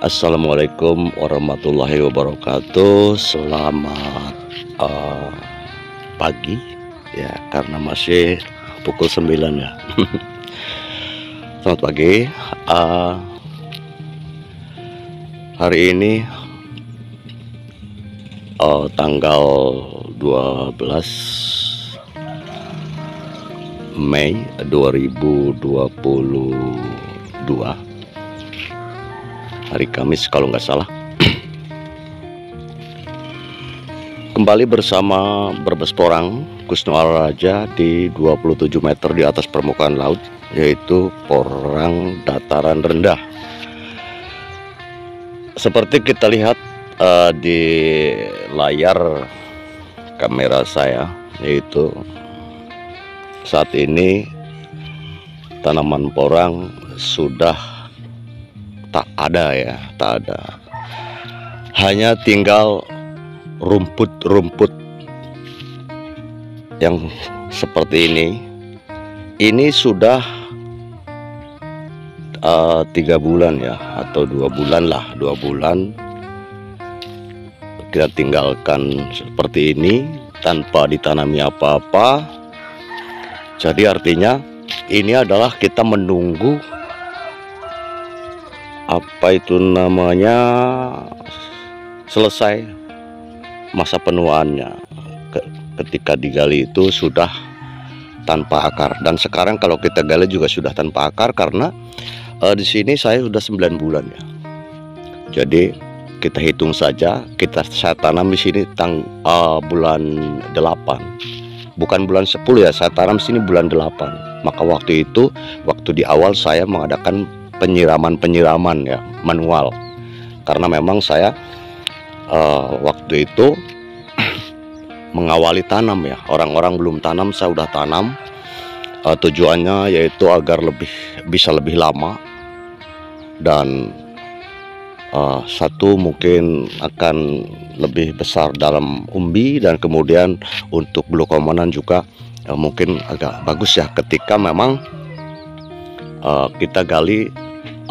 Assalamualaikum warahmatullahi wabarakatuh. Selamat pagi ya, karena masih pukul 9 ya. Selamat pagi. Hari ini tanggal 12 Mei 2022, hari Kamis kalau nggak salah. Kembali bersama Brebes Porang Kusno Raja di 27 meter di atas permukaan laut, yaitu porang dataran rendah. Seperti kita lihat di layar kamera saya, yaitu saat ini tanaman porang sudah tak ada. Hanya tinggal rumput-rumput yang seperti ini. Ini sudah 3 bulan ya, atau 2 bulan lah, 2 bulan kita tinggalkan seperti ini tanpa ditanami apa-apa. Jadi artinya ini adalah kita menunggu apa itu namanya, selesai masa penuaannya. Ketika digali itu sudah tanpa akar, dan sekarang kalau kita gali juga sudah tanpa akar karena di sini saya sudah 9 bulan ya. Jadi kita hitung saja, saya tanam di sini bulan 8, bukan bulan 10 ya. Saya tanam sini bulan 8. Maka waktu itu, waktu di awal saya mengadakan penyiraman ya, manual, karena memang saya waktu itu mengawali tanam ya. Orang-orang belum tanam, saya udah tanam. Tujuannya yaitu agar bisa lebih lama, dan satu mungkin akan lebih besar dalam umbi, dan kemudian untuk glukomanan juga mungkin agak bagus ya ketika memang kita gali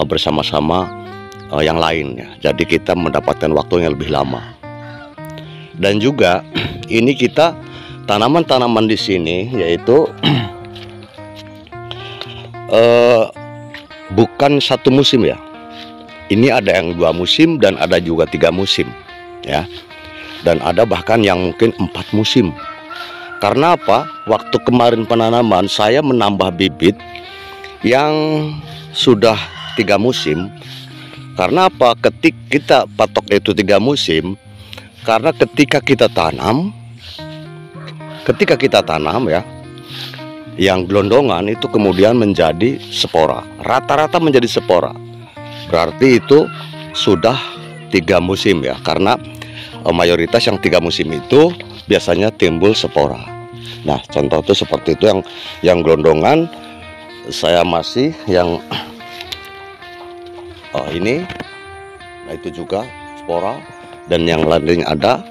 bersama-sama yang lain ya. Jadi kita mendapatkan waktu yang lebih lama. Dan juga ini kita tanaman-tanaman di sini yaitu bukan satu musim ya. Ini ada yang 2 musim dan ada juga 3 musim ya. Dan ada bahkan yang mungkin 4 musim. Karena apa? Waktu kemarin penanaman saya menambah bibit yang sudah 3 musim. Karena apa? Ketika kita patok itu 3 musim, karena ketika kita tanam ya, yang gelondongan itu kemudian menjadi spora, rata-rata menjadi spora. Berarti itu sudah 3 musim ya, karena mayoritas yang 3 musim itu biasanya timbul spora. Nah, contoh itu seperti itu, yang gelondongan saya masih yang ini, nah itu juga spora, dan yang lainnya ada.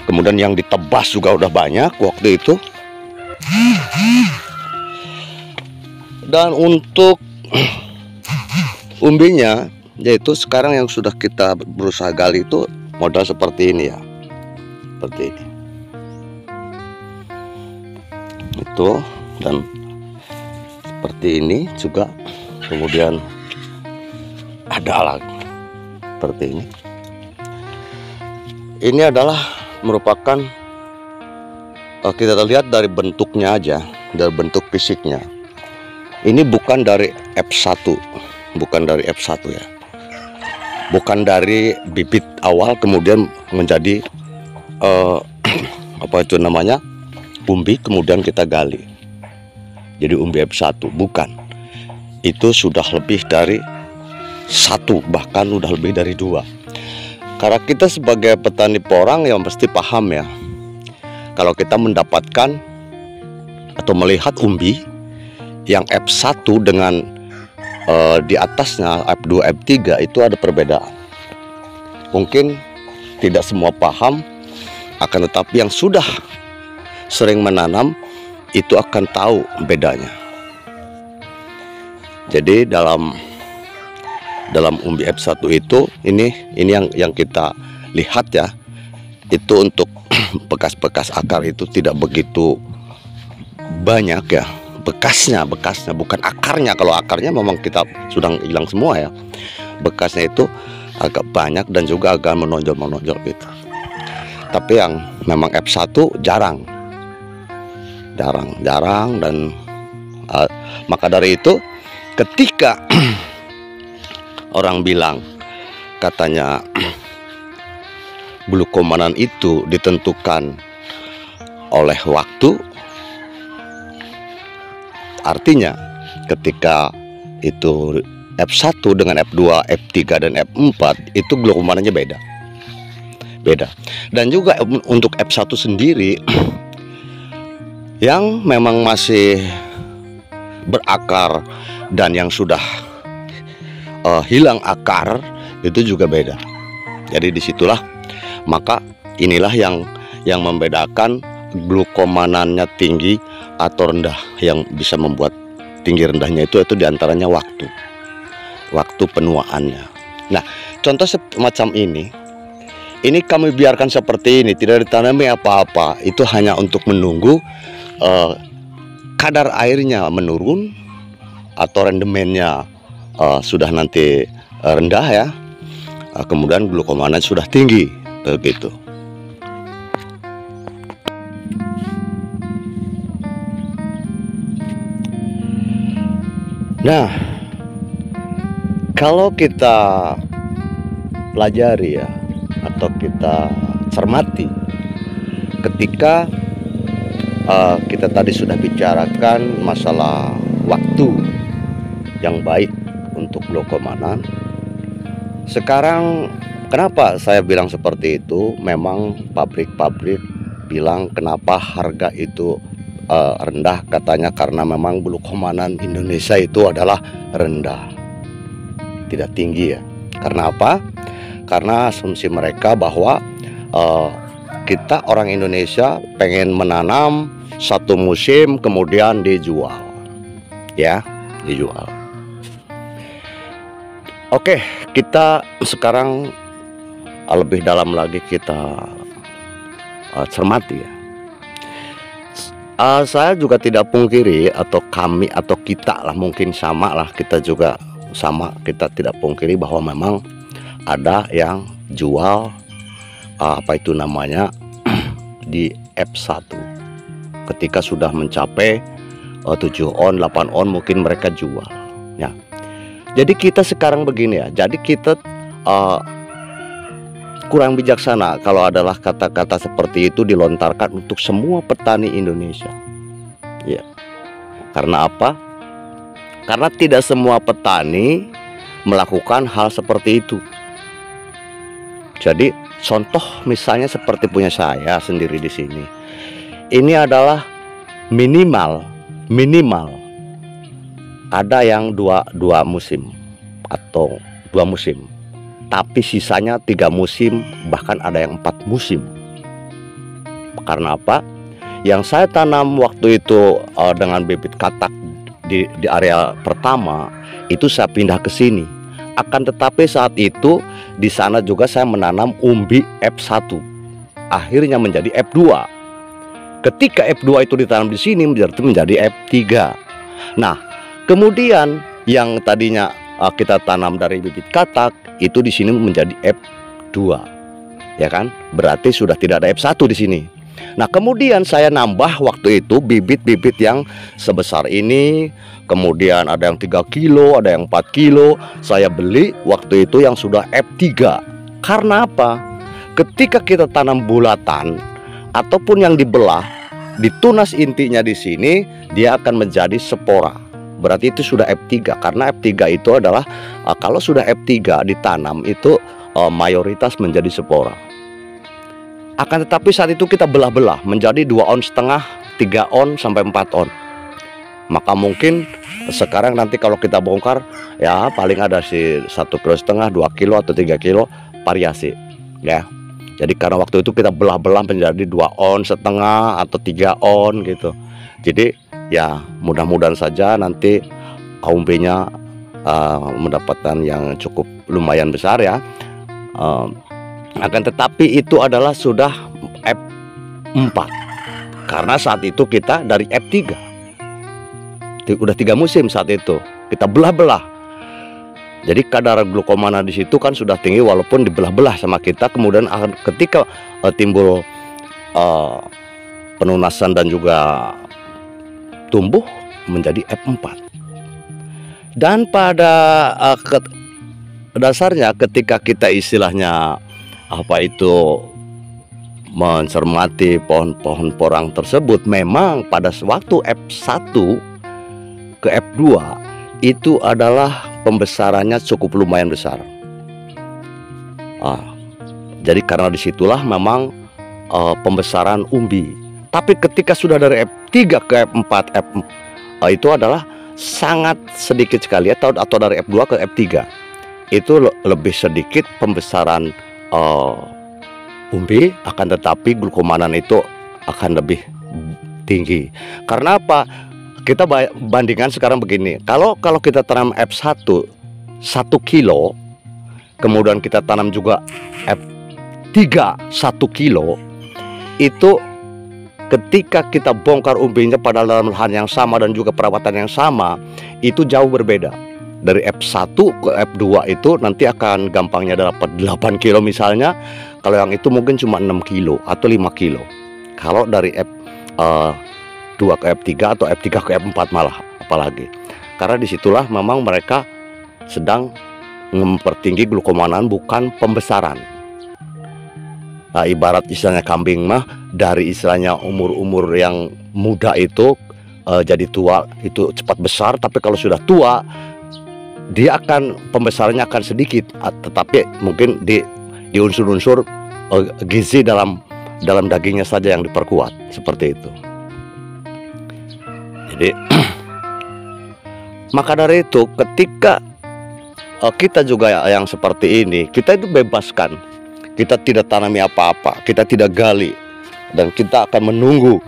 Kemudian yang ditebas juga udah banyak waktu itu. Dan untuk umbinya, yaitu sekarang yang sudah kita berusaha gali itu modal seperti ini ya, seperti ini itu, dan seperti ini juga. Kemudian ada lagi seperti ini. Ini adalah merupakan kita lihat dari bentuknya aja, dari bentuk fisiknya. Ini bukan dari F1, bukan dari F1 ya. Bukan dari bibit awal kemudian menjadi apa itu namanya, umbi, kemudian kita gali jadi umbi F1, bukan. Itu sudah lebih dari 1, bahkan udah lebih dari 2. Karena kita sebagai petani porang yang mesti paham ya, kalau kita mendapatkan atau melihat umbi yang F1 dengan di atasnya F2, F3, itu ada perbedaan. Mungkin tidak semua paham, akan tetapi yang sudah sering menanam itu akan tahu bedanya. Jadi dalam dalam umbi F1 itu ini yang kita lihat ya, itu untuk bekas-bekas akar itu tidak begitu banyak ya, bekasnya bukan akarnya. Kalau akarnya memang kita sudah hilang semua ya, bekasnya itu agak banyak dan juga agak menonjol gitu. Tapi yang memang F1 jarang dan maka dari itu ketika orang bilang katanya bulu komanan itu ditentukan oleh waktu, artinya ketika itu F1 dengan F2, F3 dan F4 itu bulu komanannya beda. Dan juga untuk F1 sendiri yang memang masih berakar dan yang sudah hilang akar itu juga beda. Jadi disitulah, maka inilah yang membedakan glukomanannya tinggi atau rendah. Yang bisa membuat tinggi rendahnya itu diantaranya waktu penuaannya. Nah, contoh semacam ini kami biarkan seperti ini, tidak ditanami apa-apa. Itu hanya untuk menunggu kadar airnya menurun atau rendemennya sudah nanti rendah ya, kemudian glukomanan sudah tinggi begitu. Nah, kalau kita pelajari ya, atau kita cermati ketika kita tadi sudah bicarakan masalah waktu yang baik untuk glukomanan. Sekarang kenapa saya bilang seperti itu? Memang pabrik-pabrik bilang kenapa harga itu rendah, katanya karena memang glukomanan Indonesia itu adalah rendah, tidak tinggi ya. Karena apa? Karena asumsi mereka bahwa kita orang Indonesia pengen menanam satu musim kemudian dijual ya, dijual. Oke, kita sekarang lebih dalam lagi kita cermati ya. Saya juga tidak pungkiri, atau kami atau kita lah, mungkin sama lah, kita juga sama, kita tidak pungkiri bahwa memang ada yang jual apa itu namanya di F1 ketika sudah mencapai 7 on 8 on mungkin mereka jual ya. Jadi kita sekarang begini ya, jadi kita kurang bijaksana kalau adalah kata-kata seperti itu dilontarkan untuk semua petani Indonesia ya. Karena apa? Karena tidak semua petani melakukan hal seperti itu. Jadi contoh misalnya seperti punya saya sendiri di sini, ini adalah minimal ada yang dua musim atau 2 musim, tapi sisanya 3 musim, bahkan ada yang 4 musim. Karena apa? Yang saya tanam waktu itu dengan bibit katak di area pertama itu saya pindah ke sini. Akan tetapi saat itu di sana juga saya menanam umbi F1, akhirnya menjadi F2. Ketika F2 itu ditanam di sini menjadi F3. Nah, kemudian yang tadinya kita tanam dari bibit katak itu di sini menjadi F2, ya kan? Berarti sudah tidak ada F1 di sini. Nah, kemudian saya nambah waktu itu bibit-bibit yang sebesar ini, kemudian ada yang 3 kilo, ada yang 4 kilo. Saya beli waktu itu yang sudah F3. Karena apa? Ketika kita tanam bulatan ataupun yang dibelah, ditunas intinya di sini, dia akan menjadi spora. Berarti itu sudah F3. Karena F3 itu adalah kalau sudah F3 ditanam itu mayoritas menjadi spora. Akan tetapi saat itu kita belah-belah menjadi 2,5 on, 3 on sampai 4 on. Maka mungkin sekarang nanti kalau kita bongkar ya paling ada sih 1,5 kilo, 2 kilo atau 3 kilo variasi ya. Jadi karena waktu itu kita belah-belah menjadi 2,5 on atau 3 on gitu. Jadi ya mudah-mudahan saja nanti umbinya mendapatkan yang cukup lumayan besar ya. Akan tetapi itu adalah sudah F4, karena saat itu kita dari F3. Udah 3 musim saat itu kita belah-belah. Jadi kadar glukomana di situ kan sudah tinggi walaupun dibelah-belah sama kita. Kemudian ketika timbul penunasan dan juga tumbuh menjadi F4. Dan pada dasarnya ketika kita istilahnya mencermati pohon-pohon porang tersebut, memang pada waktu F1 ke F2 itu adalah pembesarannya cukup lumayan besar. Jadi karena disitulah memang pembesaran umbi. Tapi ketika sudah dari F3 ke F4, itu adalah sangat sedikit sekali, atau dari F2 ke F3 itu lebih sedikit pembesaran umbi, akan tetapi glukomanan itu akan lebih tinggi. Karena apa? Kita bandingkan sekarang begini, kalau kita tanam F1 1 kilo, kemudian kita tanam juga F3 1 kilo, itu ketika kita bongkar umbinya pada dalam lahan yang sama dan juga perawatan yang sama, itu jauh berbeda. Dari F1 ke F2 itu nanti akan gampangnya dapat 8 kilo misalnya, kalau yang itu mungkin cuma 6 kilo atau 5 kilo. Kalau dari F2 ke F3 atau F3 ke F4 malah apalagi. Karena disitulah memang mereka sedang mempertinggi glukomanan, bukan pembesaran. Nah, ibarat istilahnya kambing mah, dari istilahnya umur yang muda itu jadi tua itu cepat besar, tapi kalau sudah tua dia akan pembesarannya akan sedikit, tetapi mungkin di unsur-unsur gizi dalam dagingnya saja yang diperkuat, seperti itu. Jadi maka dari itu ketika kita juga yang seperti ini, kita itu bebaskan, kita tidak tanami apa-apa, kita tidak gali, dan kita akan menunggu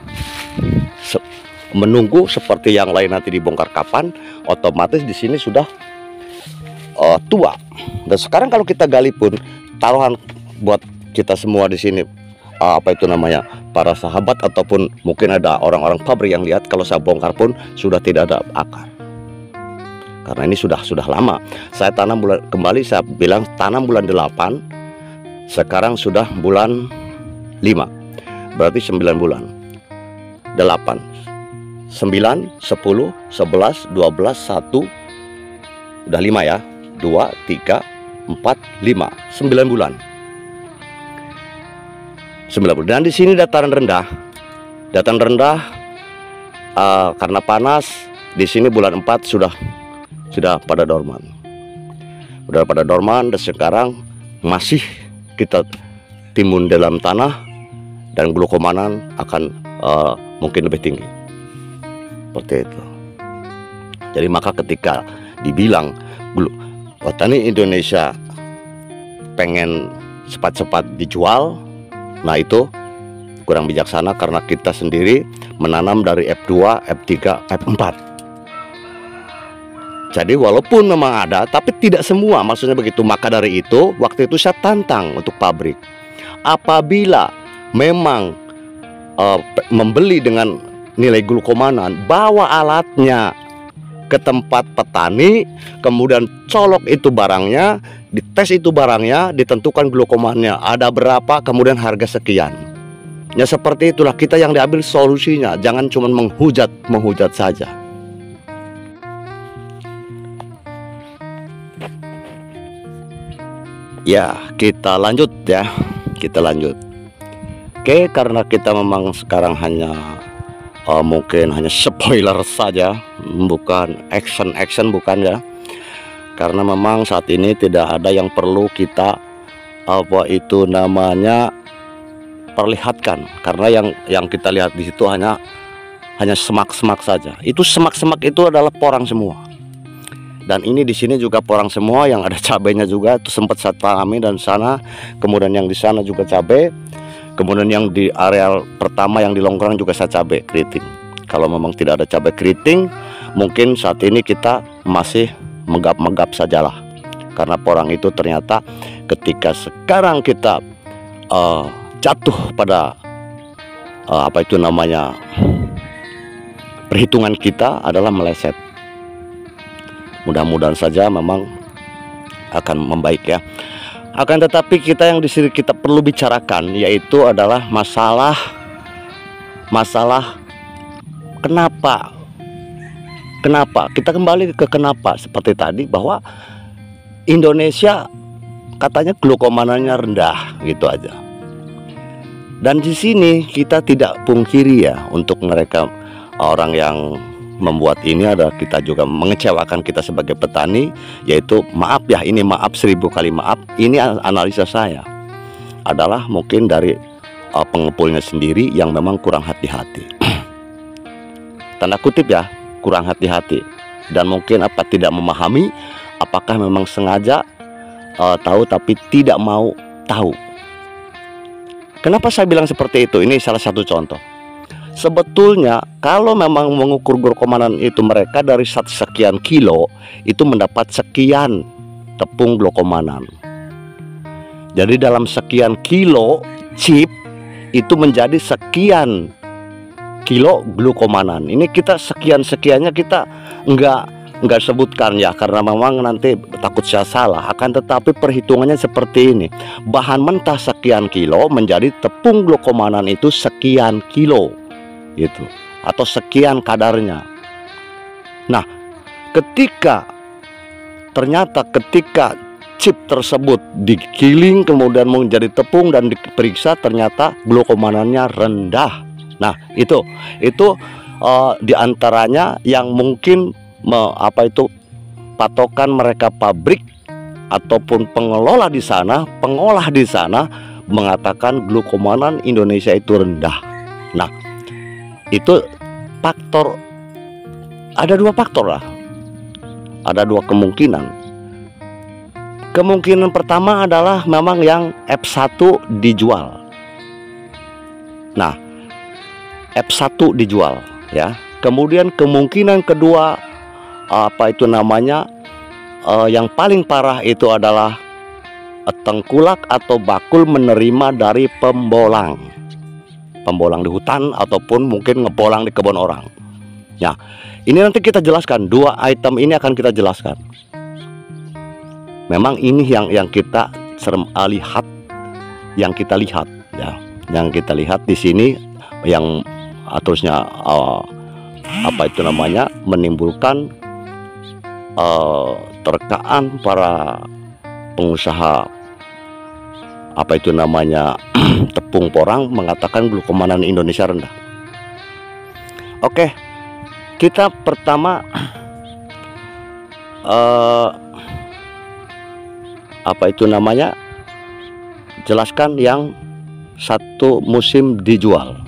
seperti yang lain nanti dibongkar kapan, otomatis di sini sudah tua. Dan sekarang kalau kita gali pun, taruhan buat kita semua di sini, para sahabat ataupun mungkin ada orang-orang pabrik yang lihat, kalau saya bongkar pun sudah tidak ada akar. Karena ini sudah lama. Saya tanam kembali saya bilang tanam bulan 8, sekarang sudah bulan 5, berarti 9 bulan. 8, 9, 10, 11, 12, 1, udah 5 ya, 2, 3, 4, 5, 9 bulan. 9 bulan. Dan di sini dataran rendah karena panas. Di sini bulan 4 sudah pada dorman. Udah pada dorman, dan sekarang masih kita timbun dalam tanah, dan glukomanan akan mungkin lebih tinggi. Seperti itu. Jadi maka ketika dibilang petani Indonesia pengen cepat-cepat dijual, nah itu kurang bijaksana, karena kita sendiri menanam dari F2, F3, F4. Jadi walaupun memang ada, tapi tidak semua, maksudnya begitu. Maka dari itu waktu itu saya tantang untuk pabrik, apabila memang membeli dengan nilai glukomanan, bawa alatnya ke tempat petani, kemudian colok itu barangnya, dites itu barangnya, ditentukan glukomannya ada berapa, kemudian harga sekian. Ya seperti itulah, kita yang diambil solusinya, jangan cuma menghujat saja. Ya, kita lanjut ya. Oke, karena kita memang sekarang hanya mungkin hanya spoiler saja, bukan action bukan ya. Karena memang saat ini tidak ada yang perlu kita perlihatkan, karena yang kita lihat di situ hanya semak-semak saja. Itu semak-semak itu adalah porang semua. Dan ini di sini juga porang semua, yang ada cabenya juga itu sempat saya tanami dan sana, kemudian yang di sana juga cabai, kemudian yang di areal pertama yang di longkrang juga saya cabai keriting. Kalau memang tidak ada cabai keriting, mungkin saat ini kita masih megap-megap sajalah. Karena porang itu ternyata ketika sekarang kita jatuh pada apa itu namanya, perhitungan kita adalah meleset. Mudah-mudahan saja memang akan membaik ya. Akan tetapi kita yang di sini kita perlu bicarakan yaitu adalah masalah kenapa kita kembali ke kenapa seperti tadi, bahwa Indonesia katanya glukomananya rendah gitu aja. Dan di sini kita tidak pungkiri ya, untuk mereka orang yang membuat ini adalah kita juga mengecewakan kita sebagai petani, yaitu maaf ya, ini maaf 1000 kali maaf, ini analisa saya adalah mungkin dari pengepulnya sendiri yang memang kurang hati-hati. Tanda kutip ya, kurang hati-hati, dan mungkin apa tidak memahami, apakah memang sengaja tahu tapi tidak mau tahu. Kenapa saya bilang seperti itu? Ini salah satu contoh. Sebetulnya kalau memang mengukur glukomanan itu, mereka dari sekian kilo itu mendapat sekian tepung glukomanan. Jadi dalam sekian kilo chip itu menjadi sekian kilo glukomanan. Ini kita sekian-sekiannya kita enggak sebutkan ya, karena memang nanti takut saya salah. Akan tetapi perhitungannya seperti ini. Bahan mentah sekian kilo menjadi tepung glukomanan itu sekian kilo gitu, atau sekian kadarnya. Nah, ternyata ketika chip tersebut digiling kemudian menjadi tepung dan diperiksa, ternyata glukomanannya rendah. Nah, itu diantaranya yang mungkin patokan mereka pabrik ataupun pengolah di sana mengatakan glukomanan Indonesia itu rendah. Nah, itu faktor, ada dua faktor lah, ada dua kemungkinan. Kemungkinan pertama adalah memang yang F1 dijual. Nah, F1 dijual ya. Kemudian kemungkinan kedua yang paling parah itu adalah tengkulak atau bakul menerima dari pembolang di hutan ataupun mungkin ngebolang di kebun orang. Ya, ini nanti kita jelaskan, dua item ini akan kita jelaskan. Memang ini yang kita lihat, yang kita lihat ya, yang kita lihat di sini, yang terusnya menimbulkan terkaan para pengusaha tepung porang mengatakan glukomanan Indonesia rendah. Oke, kita pertama jelaskan yang satu musim dijual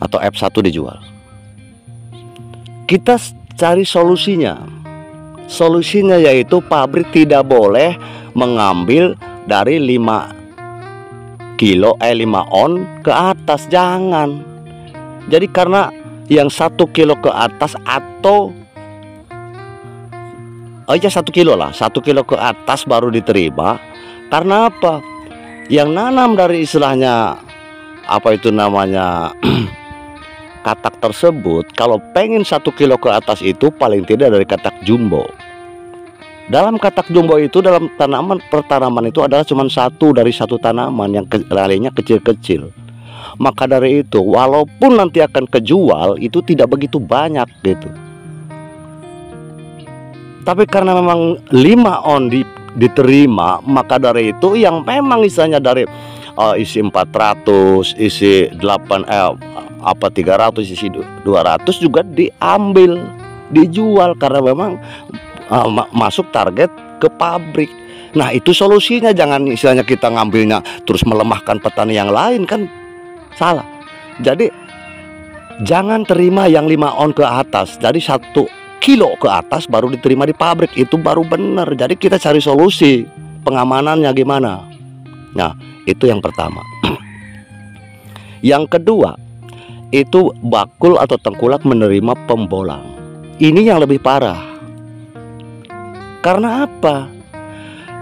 atau F1 dijual. Kita cari solusinya. Solusinya yaitu pabrik tidak boleh mengambil dari 5 on ke atas, jangan. Jadi karena yang 1 kilo ke atas atau 1 kilo lah, 1 kilo ke atas baru diterima. Karena apa? Yang nanam dari istilahnya katak tersebut, kalau pengen 1 kilo ke atas itu paling tidak dari katak jumbo. Dalam katak jumbo itu, dalam pertanaman itu adalah cuma satu dari satu tanaman yang lainnya kecil-kecil. Maka dari itu, walaupun nanti akan kejual, itu tidak begitu banyak gitu. Tapi karena memang 5 on diterima, maka dari itu yang memang istilahnya dari isi 400, isi 300, isi 200 juga diambil, dijual karena memang masuk target ke pabrik. Nah, itu solusinya. Jangan istilahnya kita ngambilnya terus melemahkan petani yang lain, kan salah. Jadi jangan terima yang 5 on ke atas. Jadi 1 kilo ke atas baru diterima di pabrik, itu baru benar. Jadi kita cari solusi pengamanannya gimana. Nah, itu yang pertama. Yang kedua, itu bakul atau tengkulak menerima pembolang. Ini yang lebih parah. Karena apa?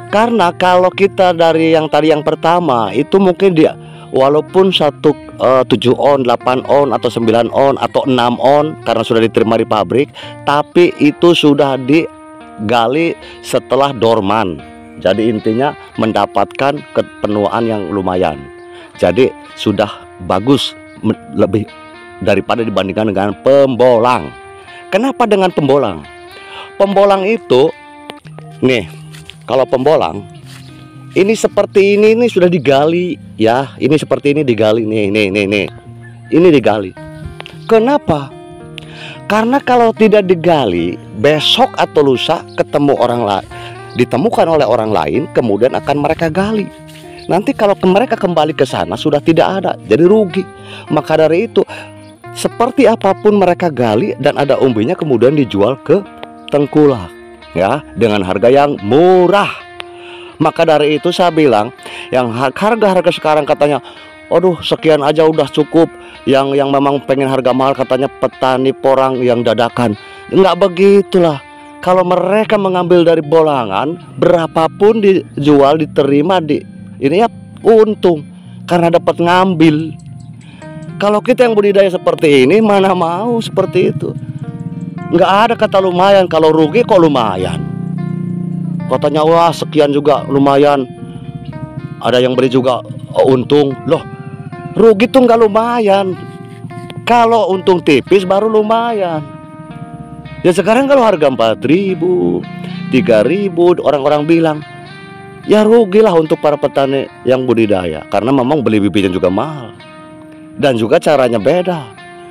Karena kalau kita dari yang tadi yang pertama itu mungkin dia walaupun 7 on, 8 on atau 9 on atau 6 on karena sudah diterima di pabrik, tapi itu sudah digali setelah dorman. Jadi intinya mendapatkan kepenuhan yang lumayan. Jadi sudah bagus, lebih daripada dibandingkan dengan pembolang. Kenapa dengan pembolang? Pembolang itu nih, kalau pembolang ini seperti ini sudah digali ya. Ini seperti ini digali nih. Ini digali. Kenapa? Karena kalau tidak digali, besok atau lusa ketemu orang lain, ditemukan oleh orang lain, kemudian akan mereka gali. Nanti kalau mereka kembali ke sana sudah tidak ada, jadi rugi. Maka dari itu, seperti apapun mereka gali dan ada umbinya kemudian dijual ke tengkulak ya dengan harga yang murah. Maka dari itu saya bilang yang harga-harga sekarang katanya aduh sekian aja udah cukup, yang memang pengen harga mahal katanya petani porang yang dadakan. Enggak begitulah. Kalau mereka mengambil dari bolangan, berapapun dijual diterima ini ya untung karena dapat ngambil. Kalau kita yang budidaya seperti ini, mana mau seperti itu. Nggak ada kata lumayan. Kalau rugi kok lumayan. Katanya wah sekian juga lumayan. Ada yang beri juga untung. Loh, rugi tuh nggak lumayan. Kalau untung tipis baru lumayan. Ya sekarang kalau harga 4.000, 3.000, orang-orang bilang ya rugilah untuk para petani yang budidaya. Karena memang beli bibitnya juga mahal. Dan juga caranya beda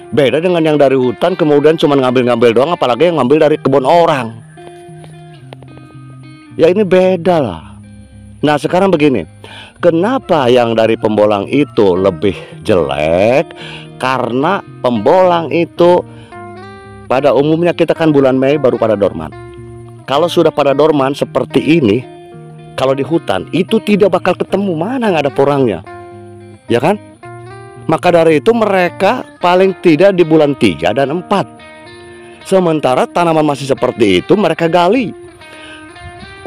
dengan yang dari hutan kemudian cuma ngambil-ngambil doang, apalagi yang ngambil dari kebun orang. Ya ini beda lah. Nah sekarang begini, kenapa yang dari pembolang itu lebih jelek? Karena pembolang itu pada umumnya kita kan bulan Mei baru pada dorman. Kalau sudah pada dorman seperti ini, kalau di hutan itu tidak bakal ketemu, mana nggak ada porangnya, ya kan? Maka dari itu mereka paling tidak di bulan 3 dan 4. Sementara tanaman masih seperti itu mereka gali.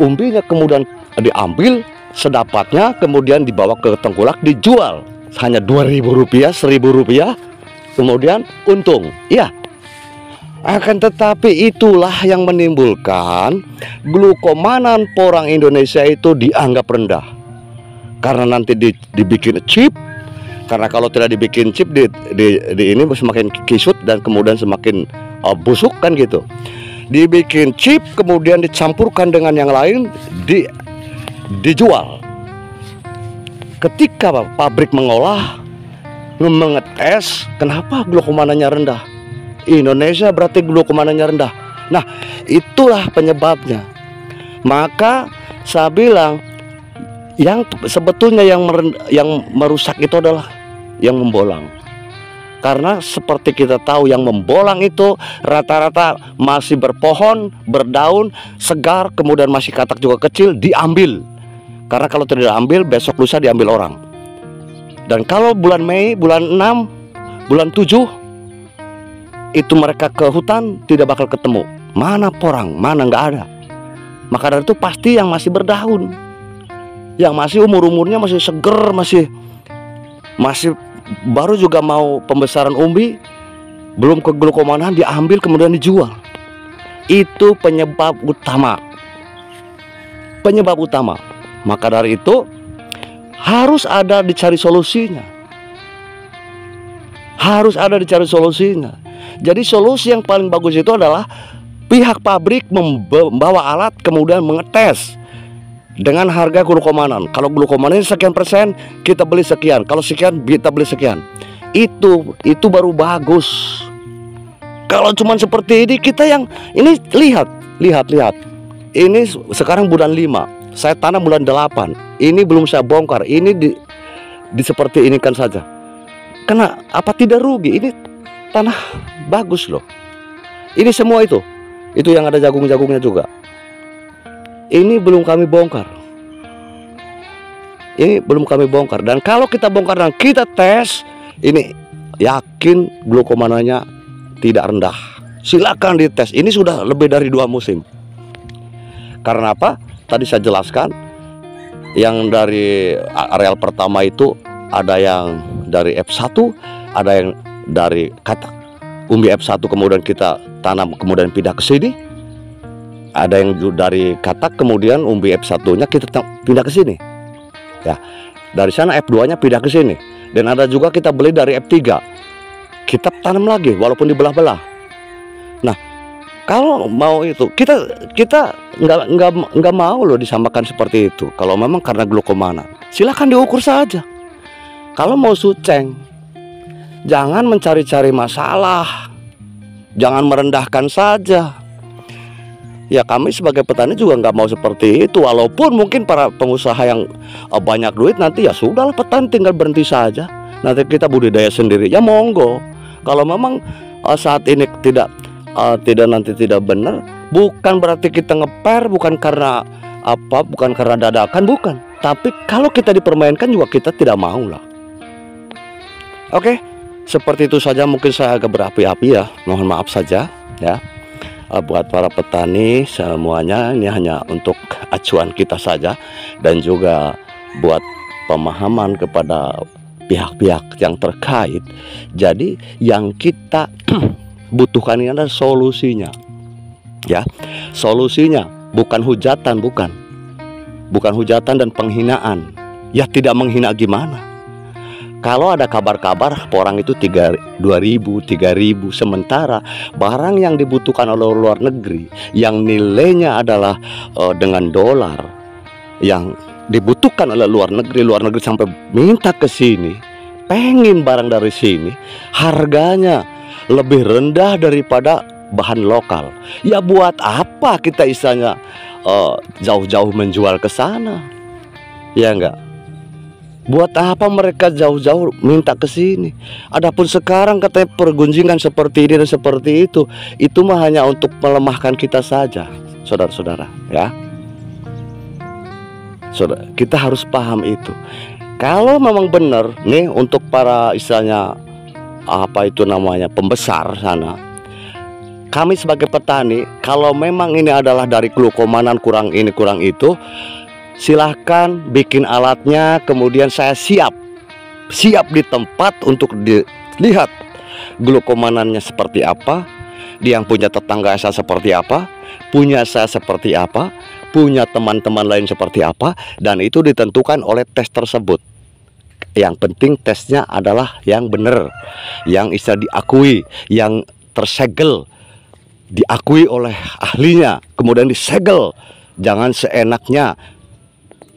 Umbinya kemudian diambil sedapatnya, kemudian dibawa ke tengkulak dijual. Hanya Rp2.000, Rp1.000, kemudian untung. Iya. Akan tetapi itulah yang menimbulkan glukomanan porang Indonesia itu dianggap rendah. Karena nanti dibikin chip. Karena kalau tidak dibikin chip di ini semakin kisut dan kemudian semakin busuk kan gitu. Dibikin chip kemudian dicampurkan dengan yang lain dijual. Ketika pabrik mengolah, mengetes, kenapa glukomananya rendah? Indonesia berarti glukomananya rendah. Nah, itulah penyebabnya. Maka saya bilang yang sebetulnya yang merusak itu adalah yang membolang. Karena seperti kita tahu yang membolang itu rata-rata masih berpohon, berdaun, segar, kemudian masih katak juga kecil, diambil. Karena kalau tidak diambil besok lusa diambil orang. Dan kalau bulan Mei, bulan 6, bulan 7 itu mereka ke hutan tidak bakal ketemu. Mana porang, mana nggak ada. Maka dari itu pasti yang masih berdaun, yang masih umurnya masih seger, masih baru juga mau pembesaran umbi, belum ke glukomanan, diambil kemudian dijual. Itu penyebab utama. Maka dari itu harus ada dicari solusinya. Jadi solusi yang paling bagus itu adalah pihak pabrik membawa alat kemudian mengetes dengan harga glukomanan. Kalau glukomanan sekian persen kita beli sekian, kalau sekian kita beli sekian. Itu baru bagus. Kalau cuma seperti ini kita yang ini lihat. Ini sekarang bulan 5, saya tanam bulan 8. Ini belum saya bongkar. Ini di seperti ini kan saja. Karena apa tidak rugi? Ini tanah bagus loh. Ini semua itu yang ada jagung-jagungnya juga. Ini belum kami bongkar. Dan kalau kita bongkar dan kita tes, ini yakin glukomananya tidak rendah. Silakan dites. Ini sudah lebih dari 2 musim. Karena apa? Tadi saya jelaskan, yang dari areal pertama itu ada yang dari F1, ada yang dari katak. Umbi F1 kemudian kita tanam, kemudian pindah ke sini. Ada yang dari katak, kemudian umbi F1-nya kita pindah ke sini. Ya, dari sana F2-nya pindah ke sini. Dan ada juga kita beli dari F3, kita tanam lagi walaupun dibelah-belah. Nah, kalau mau itu kita nggak mau loh disamakan seperti itu. Kalau memang karena glukomanan, silahkan diukur saja. Kalau mau suceng, jangan mencari-cari masalah, jangan merendahkan saja. Ya, kami sebagai petani juga nggak mau seperti itu. Walaupun mungkin para pengusaha yang banyak duit, nanti ya sudahlah, petani tinggal berhenti saja. Nanti kita budidaya sendiri, ya monggo. Kalau memang saat ini tidak benar, bukan berarti kita ngeper, bukan karena apa, bukan karena dadakan, bukan. Tapi kalau kita dipermainkan juga kita tidak mau lah. Oke, seperti itu saja. Mungkin saya agak berapi-api ya, mohon maaf saja ya. Buat para petani semuanya, ini hanya untuk acuan kita saja, dan juga buat pemahaman kepada pihak-pihak yang terkait. Jadi yang kita butuhkan ini adalah solusinya, ya. Solusinya bukan hujatan, bukan hujatan dan penghinaan. Ya, tidak menghina gimana? Kalau ada kabar-kabar orang itu 2.000, 3.000, sementara barang yang dibutuhkan oleh luar negeri yang nilainya adalah dengan dolar, yang dibutuhkan oleh luar negeri sampai minta ke sini, pengen barang dari sini, harganya lebih rendah daripada bahan lokal. Ya, buat apa kita istilahnya jauh-jauh menjual ke sana? Ya enggak? Buat apa mereka jauh-jauh minta ke sini? Adapun sekarang katanya pergunjingan seperti ini dan seperti itu mah hanya untuk melemahkan kita saja, saudara-saudara, ya. Saudara, kita harus paham itu. Kalau memang benar nih untuk para istilahnya apa itu namanya pembesar sana, kami sebagai petani, kalau memang ini adalah dari glukomanan kurang ini kurang itu, silahkan bikin alatnya, kemudian saya siap di tempat untuk dilihat glukomanannya seperti apa, dia yang punya tetangga saya seperti apa, punya saya seperti apa, punya teman-teman lain seperti apa, dan itu ditentukan oleh tes tersebut. Yang penting tesnya adalah yang benar, yang bisa diakui, yang tersegel, diakui oleh ahlinya, kemudian disegel. Jangan seenaknya.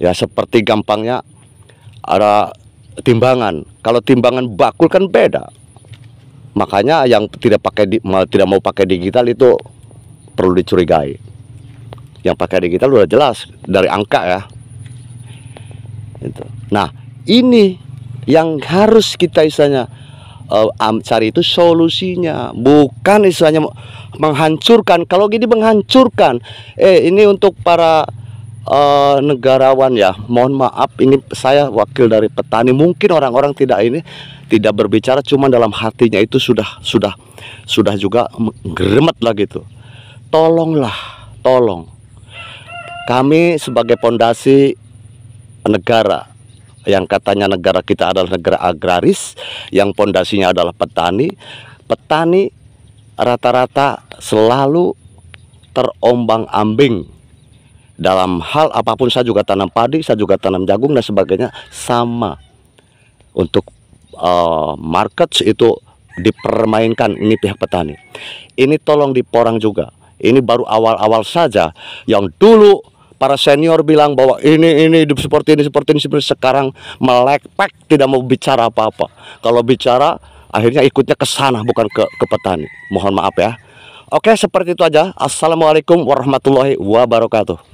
Ya, seperti gampangnya ada timbangan. Kalau timbangan bakul kan beda. Makanya yang tidak mau pakai digital itu perlu dicurigai. Yang pakai digital udah jelas dari angka ya. Itu. Nah, ini yang harus kita istilahnya cari itu solusinya, bukan istilahnya menghancurkan. Kalau gini menghancurkan, ini untuk para negarawan ya, mohon maaf, ini saya wakil dari petani. Mungkin orang-orang tidak berbicara, cuma dalam hatinya itu sudah juga geremet lah gitu. Tolonglah, tolong. Kami sebagai pondasi negara, yang katanya negara kita adalah negara agraris, yang pondasinya adalah petani. Petani rata-rata selalu terombang-ambing. Dalam hal apapun, saya juga tanam padi, saya juga tanam jagung dan sebagainya, sama. Untuk market itu dipermainkan ini pihak petani. Ini tolong diporang juga. Ini baru awal-awal saja. Yang dulu para senior bilang bahwa ini seperti ini, sekarang melekpek, tidak mau bicara apa-apa. Kalau bicara akhirnya ikutnya ke sana, bukan ke petani. Mohon maaf ya. Oke, seperti itu aja. Assalamualaikum warahmatullahi wabarakatuh.